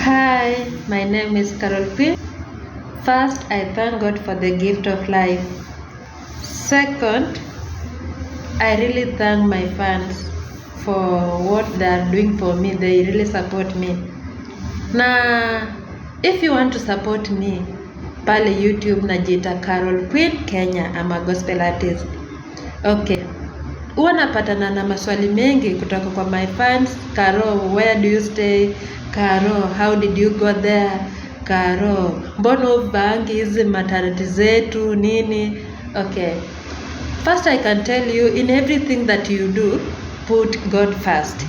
Hi, my name is Carol Quinn. First, I thank God for the gift of life. Second, I really thank my fans for what they are doing for me. They really support me. Na if you want to support me, pale YouTube najiita Carol Quinn Kenya. I'm a gospel artist. Okay. Huwa napatana na maswali mengi kutoka kwa my fans. Carol, where do you stay? Carol, how did you go there? Carol, mbona ubangi hizi maternity zetu nini? Okay. First, I can tell you, in everything that you do, put God first.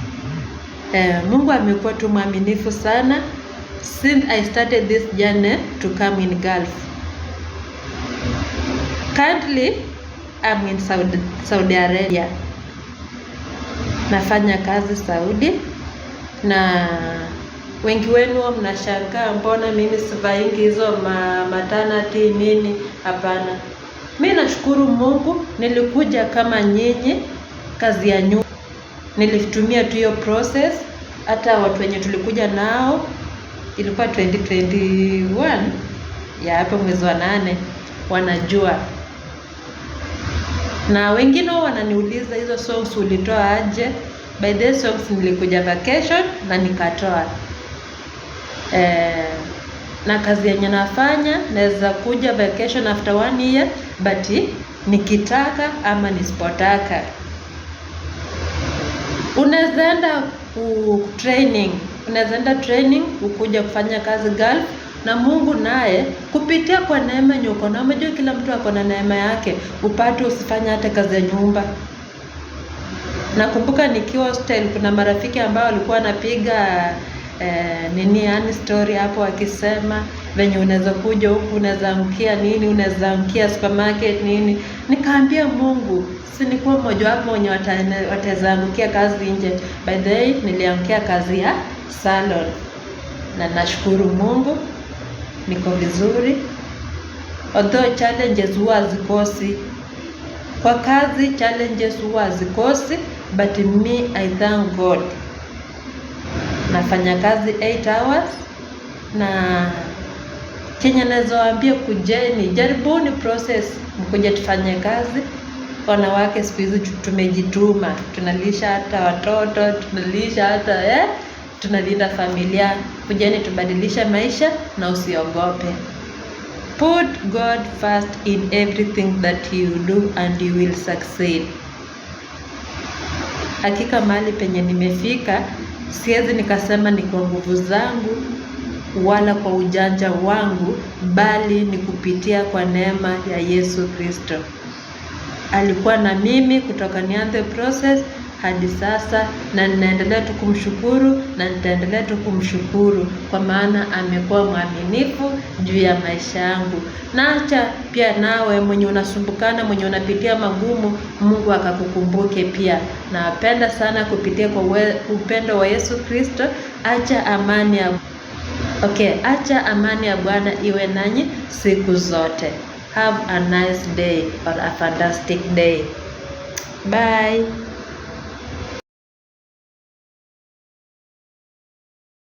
Mungu amekuwa tu mwaminifu sana since I started this journey to come in Gulf. Currently, I'm in Saudi Arabia. Nafanya kazi Saudi, na wengi wenu mnashangaa mbona mimi sivaingi hizo maternity nini. Hapana. Mimi nashukuru Mungu, nilikuja kama nyinyi, kazi ya nyumba. Nilitumia tu hiyo process. Hata watu wenye tulikuja nao ilikuwa 2021 ya hapo mwezi wa 8 wanajua. Na wengine wananiuliza hizo songs ulitoa aje? By the songs nilikuja vacation na nikatoa. Na kazi yenye nafanya naweza kuja vacation after 1 year, but nikitaka ama nisipotaka. Unaweza enda training, ukuja kufanya kazi Gulf, na Mungu naye kupitia kwa neema nyuko. Na unajua kila mtu ako na neema yake, upate usifanye hata kazi ya nyumba. Nakumbuka nikiwa hostel kuna marafiki ambao walikuwa wanapiga story hapo wakisema venye unaweza kuja huku, unaweza amkia nini, unaweza amkia supermarket nini. Nikaambia Mungu, si nikuwa mmoja wapo wenye wataweza amkia kazi nje. By the way, niliamkia kazi ya salon, na nashukuru Mungu niko vizuri. Although challenges huwa hazikosi kwa kazi, challenges huwa hazikosi, but me I thank God. Nafanya kazi 8 hours, na Kenya nazoambia kujeni, jaribuni process mkuje tufanye kazi. Wanawake siku hizi tumejituma, tunalisha hata watoto, tunalisha hata tunalinda familia. Kujeni tubadilisha maisha na usiogope. Put God first in everything that you do and you will succeed. Hakika mahali penye nimefika, siwezi nikasema ni kwa nguvu zangu wala kwa ujanja wangu, bali ni kupitia kwa neema ya Yesu Kristo. Alikuwa na mimi kutoka nianze process hadi sasa, na ninaendelea tu kumshukuru na nitaendelea tu kumshukuru, kwa maana amekuwa mwaminifu juu ya maisha yangu. Na acha pia nawe mwenye unasumbukana, mwenye unapitia magumu, Mungu akakukumbuke pia. Napenda sana kupitia kwa upendo wa Yesu Kristo. Acha amani ya Bwana iwe nanyi siku zote. Have a nice day or a fantastic day. Bye.